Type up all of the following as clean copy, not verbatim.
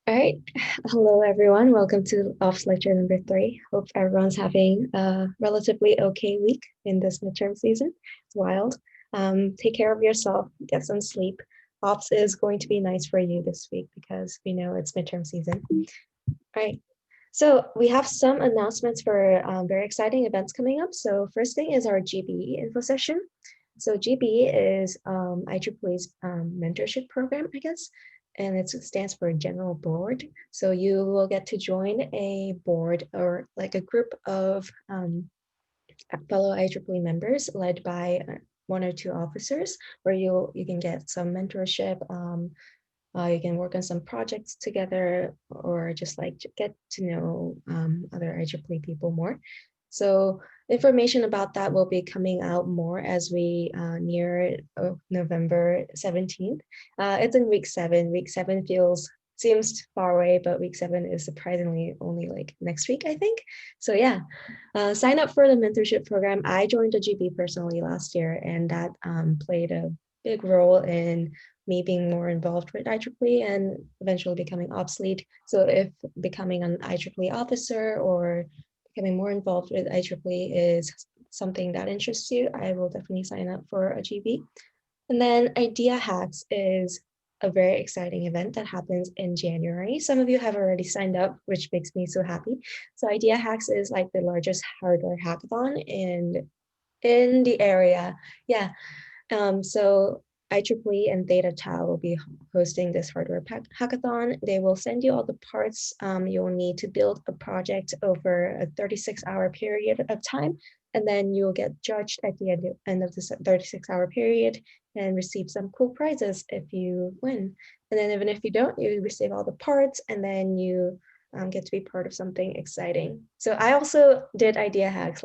All right. Hello, everyone. Welcome to Ops Lecture number 3. Hope everyone's having a relatively okay week in this midterm season. It's wild. Take care of yourself, get some sleep. Ops is going to be nice for you this week because we know it's midterm season. All right. So we have some announcements for very exciting events coming up. So first thing is our GBE info session. So GBE is IEEE's mentorship program, I guess, and it stands for General Board. So you will get to join a board or like a group of fellow IEEE members led by one or two officers, where you can get some mentorship. You can work on some projects together, or just like get to know other IEEE people more. So information about that will be coming out more as we near November 17th. It's in week 7. Week 7 seems far away, but week 7 is surprisingly only like next week, I think. So yeah, sign up for the mentorship program. I joined a GB personally last year, and that played a big role in me being more involved with IEEE and eventually becoming ops lead. So if becoming an IEEE officer or becoming more involved with IEEE is something that interests you, I will definitely sign up for a GB. And then Idea Hacks is a very exciting event that happens in January. Some of you have already signed up, which makes me so happy. So Idea Hacks is like the largest hardware hackathon in the area. Yeah. So IEEE and Theta Tau will be hosting this hardware hackathon. They will send you all the parts you'll need to build a project over a 36-hour period of time. And then you'll get judged at the end of this 36-hour period and receive some cool prizes if you win. And then even if you don't, you receive all the parts, and then you get to be part of something exciting. So I also did Idea Hacks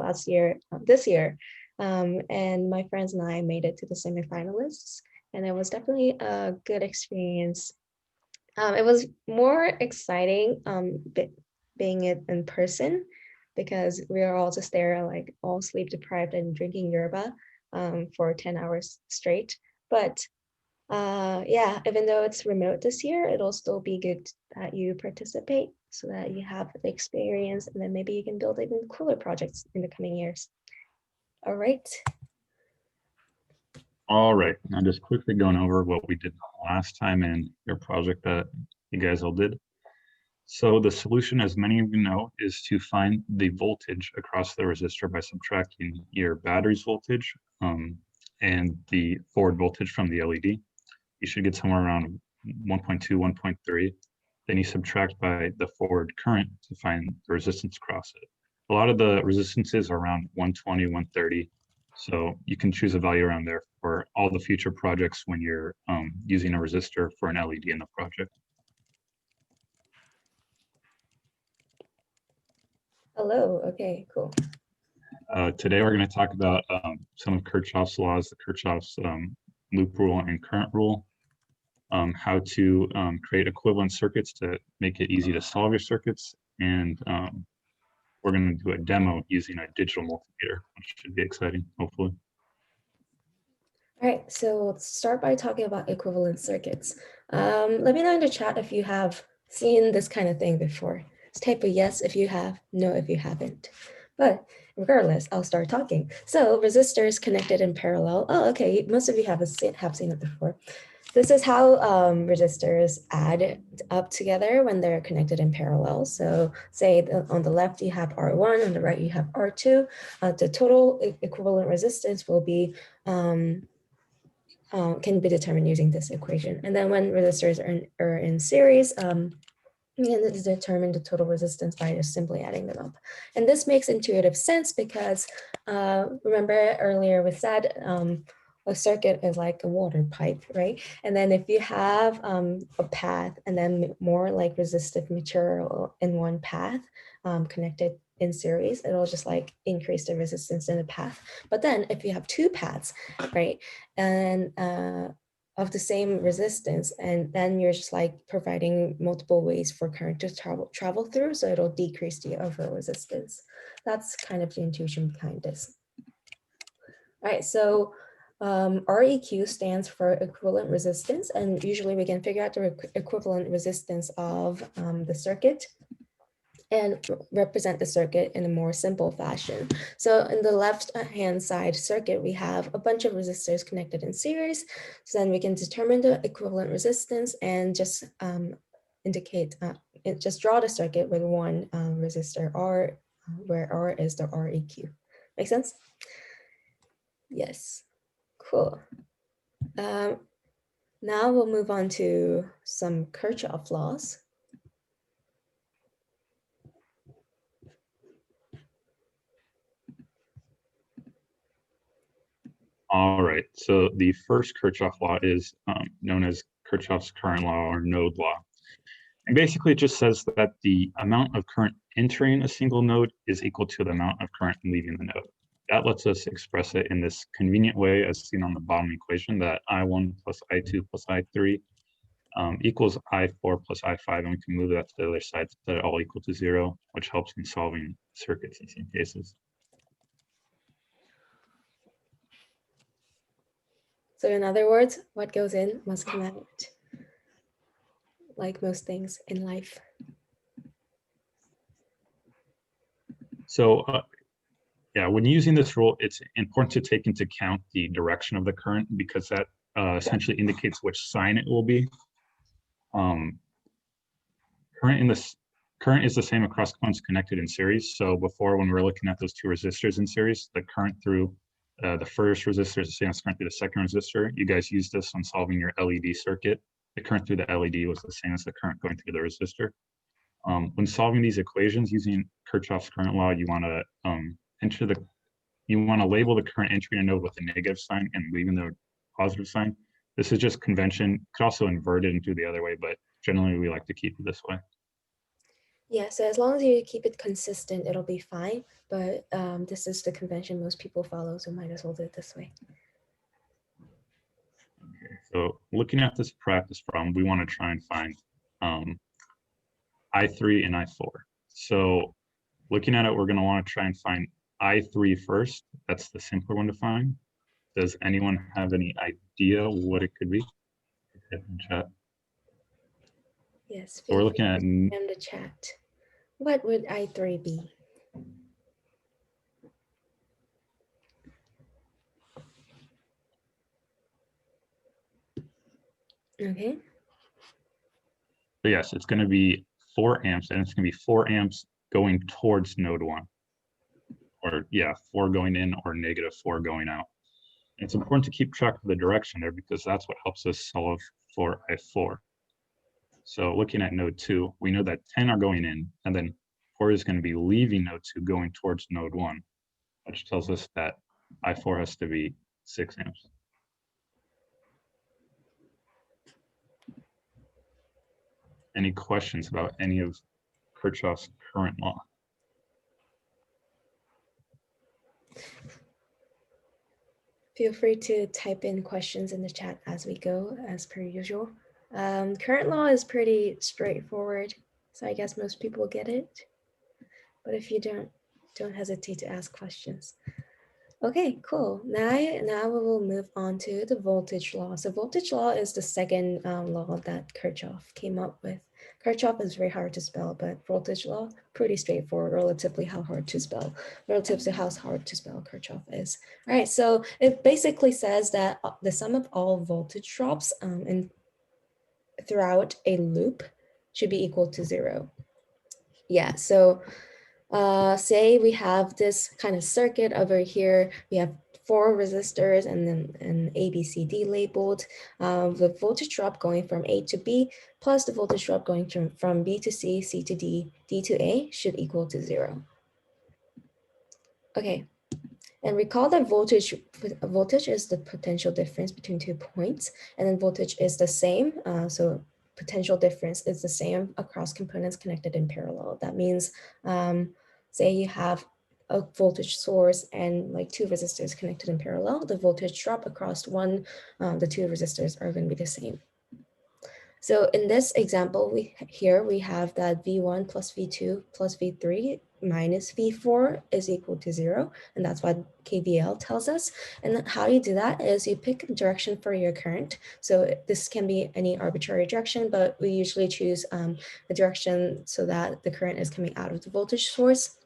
this year. And my friends and I made it to the semifinalists, and it was definitely a good experience. It was more exciting being it in person, because we are all just there, like all sleep deprived and drinking yerba for 10 hours straight. But yeah, even though it's remote this year, it'll still be good that you participate so that you have the experience, and then maybe you can build even cooler projects in the coming years. All right. All right, now just quickly going over what we did last time in your project that you guys all did. So the solution, as many of you know, is to find the voltage across the resistor by subtracting your battery's voltage and the forward voltage from the LED. You should get somewhere around 1.2, 1.3. Then you subtract by the forward current to find the resistance across it. A lot of the resistances are around 120, 130. So you can choose a value around there for all the future projects when you're using a resistor for an LED in the project. Hello, okay, cool. Today we're going to talk about some of Kirchhoff's laws, the Kirchhoff's loop rule and current rule, how to create equivalent circuits to make it easy to solve your circuits, and we're going to do a demo using a digital multimeter, which should be exciting, hopefully. All right, so let's start by talking about equivalent circuits. Let me know in the chat if you have seen this kind of thing before. Just type a yes if you have, no if you haven't. But regardless, I'll start talking. So resistors connected in parallel. Oh, okay, most of you have seen it before. This is how resistors add up together when they're connected in parallel. So say on the left you have R1, on the right you have R2. The total equivalent resistance will be can be determined using this equation. And then when resistors are in series, we can determine the total resistance by just simply adding them up. And this makes intuitive sense because remember earlier we said a circuit is like a water pipe, right? And then if you have a path and then more like resistive material in one path connected in series, it'll just like increase the resistance in the path. But then if you have two paths, right, and of the same resistance, and then you're just like providing multiple ways for current to travel through, so it'll decrease the overall resistance. That's kind of the intuition behind this. All right, so REQ stands for equivalent resistance, and usually we can figure out the equivalent resistance of the circuit and represent the circuit in a more simple fashion. So in the left-hand side circuit, we have a bunch of resistors connected in series. So then we can determine the equivalent resistance and just just draw the circuit with one resistor R, where R is the REQ. Make sense? Yes, cool. Now we'll move on to some Kirchhoff laws. All right, so the first Kirchhoff law is known as Kirchhoff's current law or node law. And basically it just says that the amount of current entering a single node is equal to the amount of current leaving the node. That lets us express it in this convenient way as seen on the bottom equation that I1 plus I2 plus I3 equals I4 plus I5, and we can move that to the other side to set it all equal to 0, which helps in solving circuits in some cases. So in other words, what goes in must come out, like most things in life. So yeah, when using this rule, it's important to take into account the direction of the current because that essentially indicates which sign it will be. Current is the same across components connected in series. So before, when we were looking at those two resistors in series, the current through the first resistor is the same as current through the second resistor. You guys used this on solving your LED circuit. The current through the LED was the same as the current going through the resistor. When solving these equations using Kirchhoff's current law, you want to label the current entering a node with a negative sign and leaving the positive sign. This is just convention. You could also invert it and do the other way, but generally we like to keep it this way. Yeah, so as long as you keep it consistent, it'll be fine. But this is the convention most people follow, so might as well do it this way. Okay, so looking at this practice problem, we want to try and find I3 and I4. So looking at it, we're going to want to try and find I3 first. That's the simpler one to find. Does anyone have any idea what it could be? In chat. Yes, So we're looking at in the chat. What would I3 be? Okay. so yes, it's going to be 4 amps, and it's going to be 4 amps going towards node 1. Or yeah, 4 going in or -4 going out. And it's important to keep track of the direction there because that's what helps us solve for I4. So looking at node 2, we know that 10 are going in, and then 4 is going to be leaving node 2 going towards node 1, which tells us that I4 has to be 6 amps. Any questions about any of Kirchhoff's current law? Feel free to type in questions in the chat as we go, as per usual. Current law is pretty straightforward, so I guess most people get it. But if you don't hesitate to ask questions. Okay, cool. Now we will move on to the voltage law. So voltage law is the second law that Kirchhoff came up with. Kirchhoff is very hard to spell, but voltage law, pretty straightforward, relative to how hard to spell Kirchhoff is. All right, so it basically says that the sum of all voltage drops throughout a loop should be equal to 0. Yeah, so say we have this kind of circuit over here. We have 4 resistors and then an A, B, C, D labeled. The voltage drop going from A to B plus the voltage drop going from B to C, C to D, D to A should equal to 0. Okay, and recall that voltage is the potential difference between 2 points, and then voltage is the same. So potential difference is the same across components connected in parallel. That means, say you have a voltage source and like 2 resistors connected in parallel, the voltage drop across the 2 resistors are going to be the same. So in this example, we have that V1 plus V2 plus V3 minus V4 is equal to 0, and that's what KVL tells us. And how you do that is you pick a direction for your current. So this can be any arbitrary direction, but we usually choose a direction so that the current is coming out of the voltage source.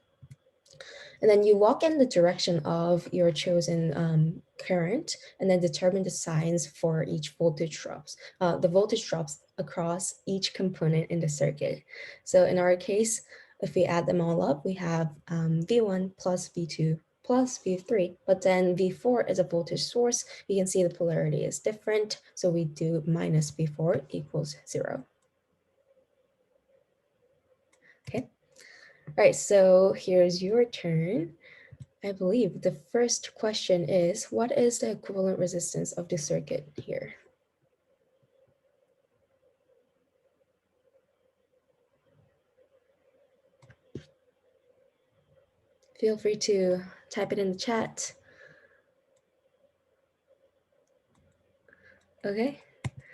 And then you walk in the direction of your chosen current and then determine the signs for each voltage drops, the voltage drops across each component in the circuit. So in our case, if we add them all up, we have V1 plus V2 plus V3, but then V4 is a voltage source. You can see the polarity is different. So we do minus V4 equals 0. Okay. All right, so here's your turn. I believe the first question is, what is the equivalent resistance of the circuit here? Feel free to type it in the chat. Okay,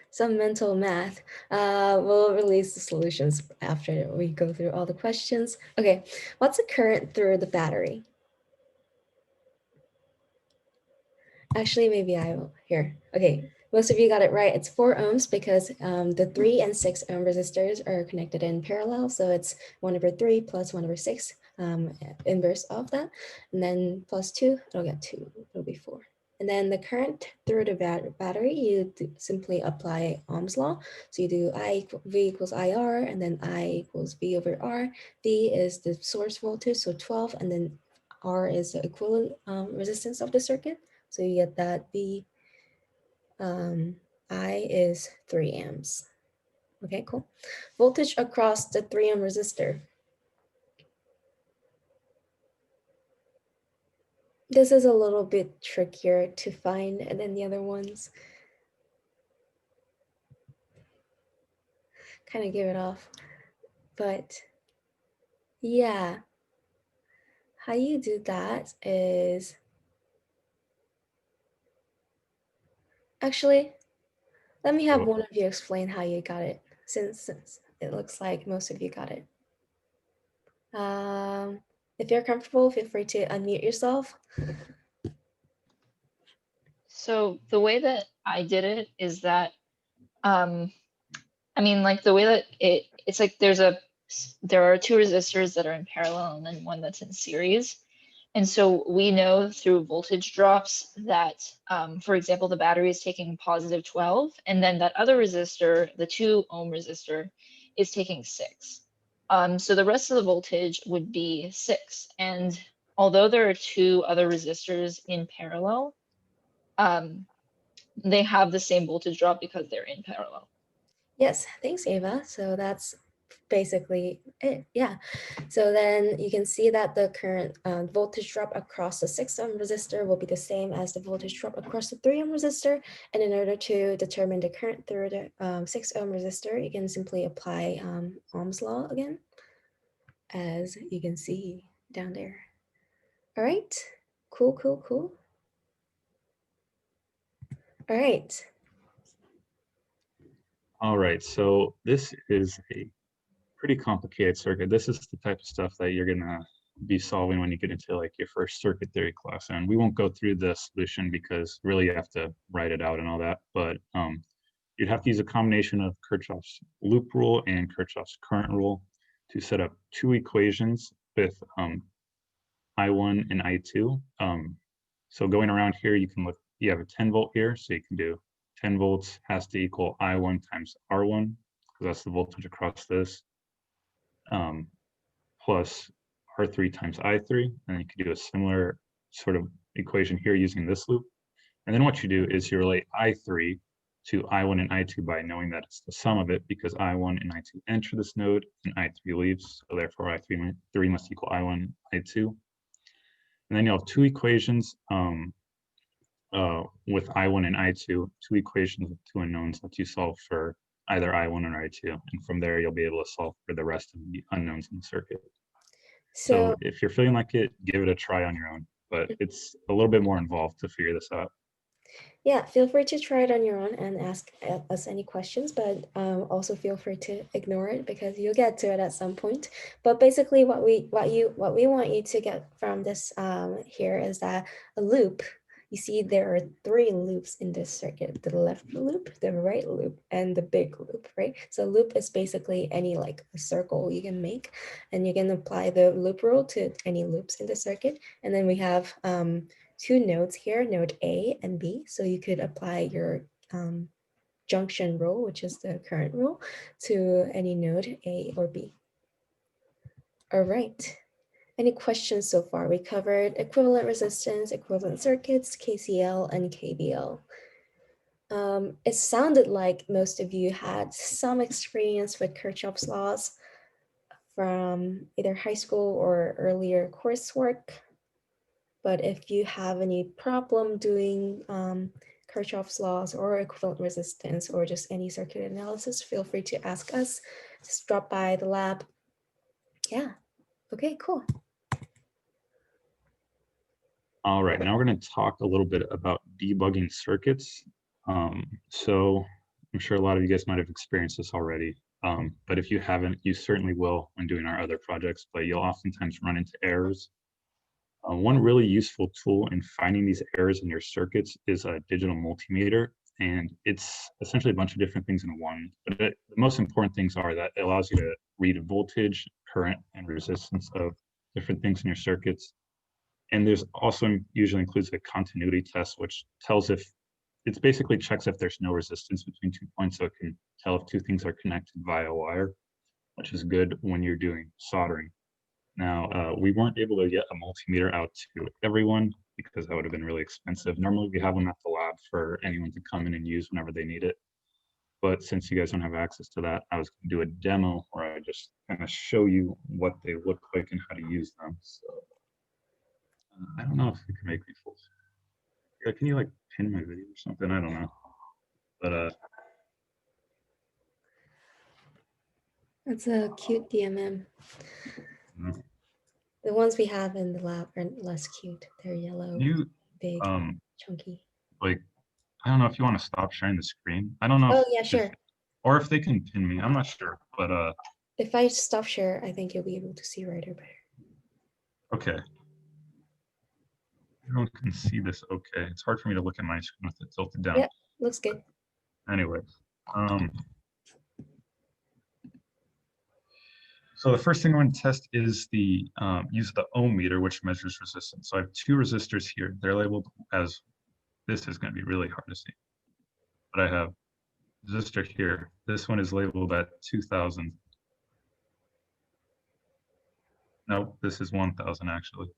some mental math. We'll release the solutions after we go through all the questions. Okay, what's the current through the battery? Actually, maybe I will. Here. Okay, most of you got it right. It's 4 ohms because the 3 and 6 ohm resistors are connected in parallel. So it's 1/3 plus 1/6, inverse of that. And then plus 2, it'll get 2, it'll be 4. And then the current through the battery, you simply apply Ohm's law. So you do V equals IR, and then I equals V over R. V is the source voltage, so 12, and then R is the equivalent resistance of the circuit. So you get that V I is 3 amps. Okay, cool. Voltage across the 3 ohm resistor. This is a little bit trickier to find than the other ones. Kind of give it off. But yeah, how you do that is, actually, let me have one of you explain how you got it, since it looks like most of you got it. If you're comfortable, feel free to unmute yourself. So the way that I did it is that, I mean, like the way that it's like there are 2 resistors that are in parallel and then one that's in series. And so we know through voltage drops that, for example, the battery is taking positive 12, and then that other resistor, the 2 ohm resistor, is taking 6. So the rest of the voltage would be 6. And although there are 2 other resistors in parallel, they have the same voltage drop because they're in parallel. Yes, thanks, Ava. So that's basically it. Yeah. So then you can see that the current voltage drop across the 6 ohm resistor will be the same as the voltage drop across the 3 ohm resistor. And in order to determine the current through the 6 ohm resistor, you can simply apply Ohm's law again, as you can see down there. All right. Cool, cool, cool. All right. All right, so this is a pretty complicated circuit. This is the type of stuff that you're gonna be solving when you get into like your first circuit theory class. And we won't go through the solution because really you have to write it out and all that. But you'd have to use a combination of Kirchhoff's loop rule and Kirchhoff's current rule to set up 2 equations with I1 and I2. So going around here, you can look, you have a 10 volt here, so you can do 10 volts has to equal I1 times R1, because that's the voltage across this, plus R3 times I3. And you can do a similar sort of equation here using this loop. And then what you do is you relate I3 to I1 and I2 by knowing that it's the sum of it, because I1 and I2 enter this node and I3 leaves. So therefore I3 must equal I1, I2. And then you'll have 2 equations with I1 and I2, 2 equations with 2 unknowns that you solve for either I1 or I2. And from there, you'll be able to solve for the rest of the unknowns in the circuit. So if you're feeling like it, give it a try on your own, but it's a little bit more involved to figure this out. Yeah, feel free to try it on your own and ask us any questions, but also feel free to ignore it because you'll get to it at some point. But basically, what we want you to get from this here is that a loop. You see, there are 3 loops in this circuit: the left loop, the right loop, and the big loop, right? So loop is basically any like a circle you can make, and you can apply the loop rule to any loops in the circuit. And then we have 2 nodes here, node A and B. So you could apply your junction rule, which is the current rule, to any node A or B. All right. Any questions so far? We covered equivalent resistance, equivalent circuits, KCL, and KVL. It sounded like most of you had some experience with Kirchhoff's laws from either high school or earlier coursework. But if you have any problem doing Kirchhoff's laws or equivalent resistance or just any circuit analysis, feel free to ask us. Just drop by the lab. Yeah. Okay, cool. All right, now we're going to talk a little bit about debugging circuits. So I'm sure a lot of you guys might have experienced this already, but if you haven't, you certainly will when doing our other projects, but you'll oftentimes run into errors. One really useful tool in finding these errors in your circuits is a digital multimeter, and it's essentially a bunch of different things in one. But the most important things are that it allows you to read voltage, current, and resistance of different things in your circuits. And there's also usually includes a continuity test, which tells if it's basically checks if there's no resistance between 2 points, so it can tell if 2 things are connected via wire, which is good when you're doing soldering. Now, we weren't able to get a multimeter out to everyone because that would have been really expensive. Normally, we have them at the lab for anyone to come in and use whenever they need it. But since you guys don't have access to that, I was going to do a demo where I just kind of show you what they look like and how to use them. So I don't know if you can make me full. Yeah, can you like pin my video or something? I don't know. But That's a cute DMM. The ones we have in the lab are less cute. They're yellow, you big, chunky. like, I don't know if you want to stop sharing the screen. I don't know. Oh yeah, sure. Or if they can pin me, I'm not sure. But if I stop share, I think you'll be able to see Ryder better. Okay. Everyone can see this okay. It's hard for me to look at my screen with it tilted down. Yeah, looks good. Anyway, so the first thing I'm going to test is the use of the ohm meter, which measures resistance. So I have 2 resistors here. They're labeled as, this is going to be really hard to see, but I have resistor here. This one is labeled at 2000. No, this is 1000 actually.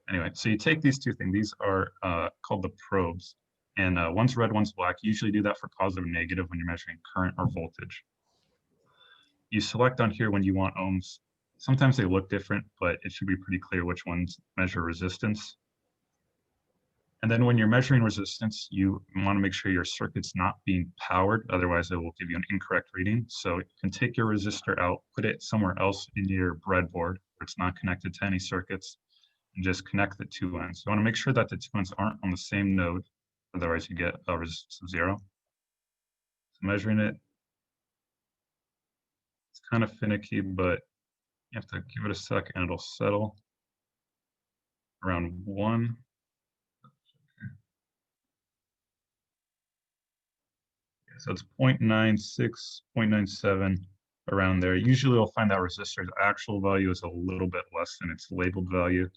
Anyway, so you take these 2 things. These are called the probes. And one's red, one's black. You usually do that for positive and negative when you're measuring current or voltage. You select on here when you want ohms. Sometimes they look different, but it should be pretty clear which ones measure resistance. And then when you're measuring resistance, you want to make sure your circuit's not being powered. Otherwise, it will give you an incorrect reading. So you can take your resistor out, put it somewhere else in your breadboard where it's not connected to any circuits, and just connect the 2 ends. You want to make sure that the 2 ends aren't on the same node. Otherwise, you get a resistance of 0. So measuring it, it's kind of finicky, but you have to give it a sec and it'll settle around 1. So it's 0.96, 0.97, around there. Usually you'll find that resistor's actual value is a little bit less than its labeled value,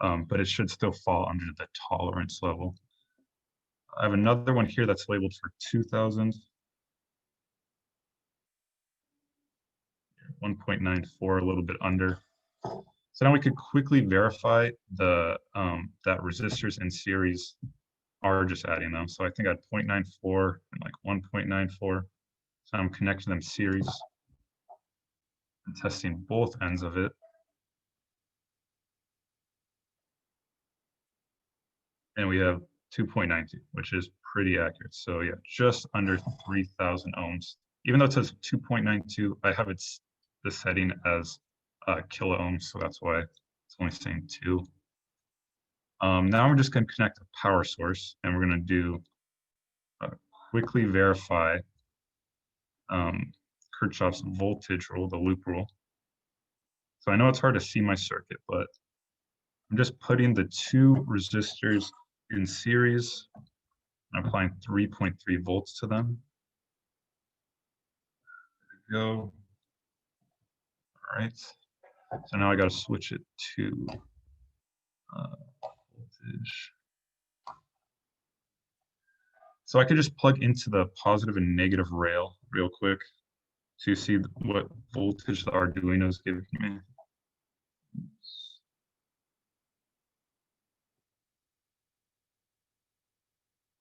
but it should still fall under the tolerance level. I have another one here that's labeled for 2000. 1.94, a little bit under. So now we could quickly verify the that resistors in series are just adding them. So I think I had 0.94 and like 1.94. So I'm connecting them series and testing both ends of it. And we have 2.92, which is pretty accurate. So yeah, just under 3000 ohms. Even though it says 2.92, I have the setting as kilo ohms, so that's why it's only saying 2. Now we're just going to connect a power source, and we're going to do quickly verify Kirchhoff's voltage rule, the loop rule. So I know it's hard to see my circuit, but I'm just putting the two resistors in series and applying 3.3 volts to them. There we go. All right. So now I got to switch it to voltage. So I could just plug into the positive and negative rail real quick to see what voltage the Arduino is giving me.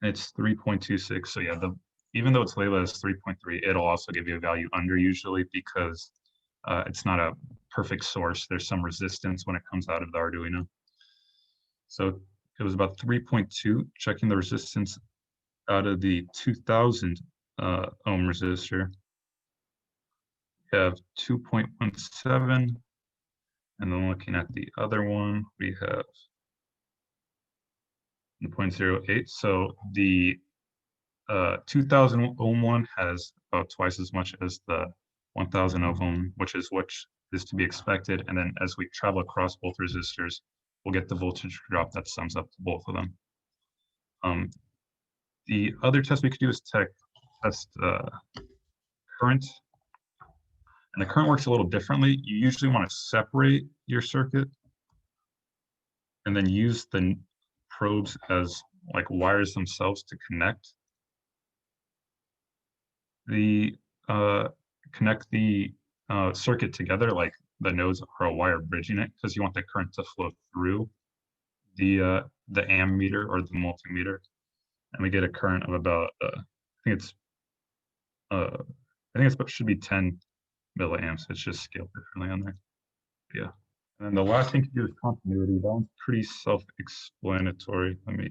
It's 3.26. So yeah, even though it's labeled as 3.3, it'll also give you a value under usually because it's not a perfect source. There's some resistance when it comes out of the Arduino. So it was about 3.2, checking the resistance out of the 2000 ohm resistor. We have 2.17, and then looking at the other one, we have 0.08. So the 2000 ohm one has about twice as much as the 1000 ohm, which is what is to be expected. And then as we travel across both resistors, we'll get the voltage drop that sums up to both of them. The other test we could do is test current. And the current works a little differently. You usually want to separate your circuit and then use the probes as like wires themselves to connect the circuit together, like the nodes are a wire bridging it, because you want the current to flow through the ammeter or the multimeter, and we get a current of about I think it should be 10 milliamps. It's just scaled differently on there. Yeah. And then the last thing to do is continuity. That one's pretty self-explanatory. Let me.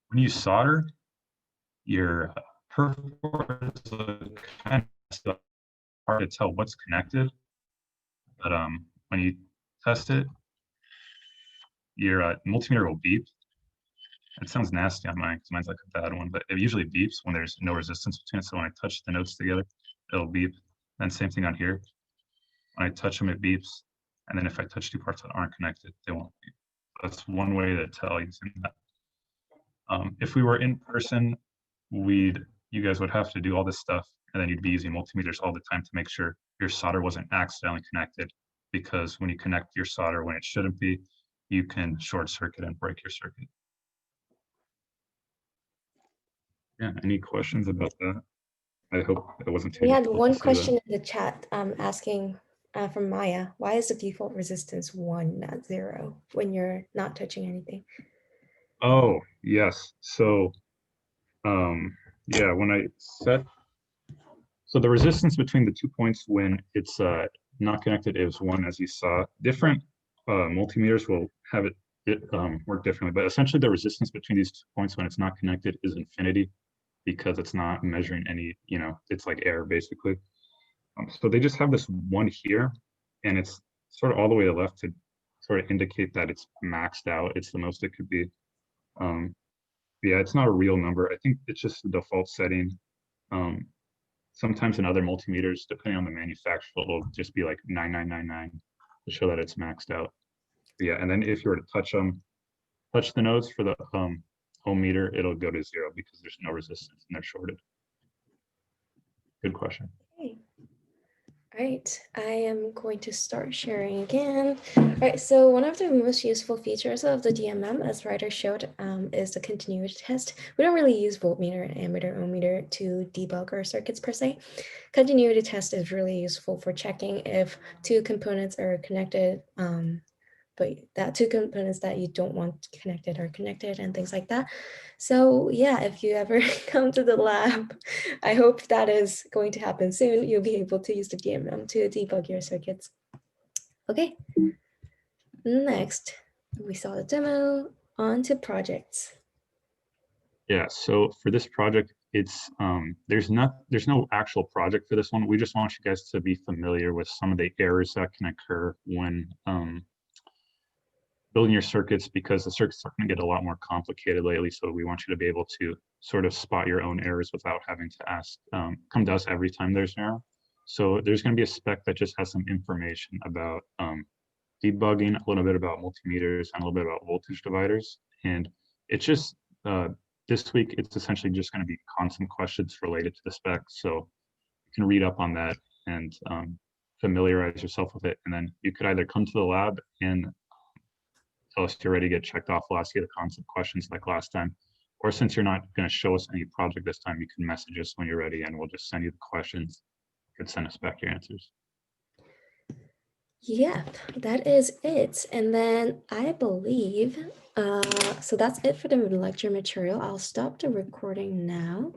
When you solder, your performance is kind of hard to tell what's connected, but when you test it, your multimeter will beep. It sounds nasty on mine because mine's like a bad one, but it usually beeps when there's no resistance between it. So when I touch the nodes together, it'll beep. And same thing on here. When I touch them, it beeps. And then if I touch two parts that aren't connected, they won't beep. That's one way to tell using that. If we were in person, you guys would have to do all this stuff, and then you'd be using multimeters all the time to make sure your solder wasn't accidentally connected, because when you connect your solder when it shouldn't be, you can short circuit and break your circuit. Yeah, any questions about that? I hope it wasn't too We had difficult one to see question that. in the chat asking from Maya, why is the default resistance 1, not 0, when you're not touching anything? Oh, yes. So, yeah, when I set, so the resistance between the 2 points when it's not connected is 1, as you saw. Different multimeters will have it work differently, but essentially the resistance between these 2 points when it's not connected is infinity, because it's not measuring any, it's like air basically. So they just have this 1 here, and it's sort of all the way to the left to sort of indicate that it's maxed out. It's the most it could be. Yeah, it's not a real number. I think it's just the default setting. Sometimes in other multimeters, depending on the manufacturer, it'll just be like 9999 to show that it's maxed out. Yeah, and then if you were to touch the nodes for the ohm meter, it'll go to 0 because there's no resistance and they're shorted. Good question. Okay. All right, I am going to start sharing again. All right, so one of the most useful features of the DMM, as Ryder showed, is the continuity test. We don't really use voltmeter, ammeter, ohmmeter to debug our circuits per se. Continuity test is really useful for checking if two components are connected, but that two components that you don't want connected are connected and things like that. So yeah, if you ever come to the lab, I hope that is going to happen soon. You'll be able to use the DMM to debug your circuits. Okay, next, we saw the demo, on to projects. Yeah, so for this project, it's there's no actual project for this one. We just want you guys to be familiar with some of the errors that can occur when building your circuits, because the circuits are going to get a lot more complicated lately. So we want you to be able to sort of spot your own errors without having to ask, come to us every time there's an error. So there's going to be a spec that just has some information about debugging, a little bit about multimeters, and a little bit about voltage dividers. And it's just, this week, it's essentially just going to be constant questions related to the spec. So you can read up on that and familiarize yourself with it. And then you could either come to the lab and tell us you're ready to get checked off. We'll ask you the constant questions like last time. Or since you're not going to show us any project this time, you can message us when you're ready and we'll just send you the questions. You can send us back your answers. Yep, that is it. And then I believe, so that's it for the lecture material. I'll stop the recording now.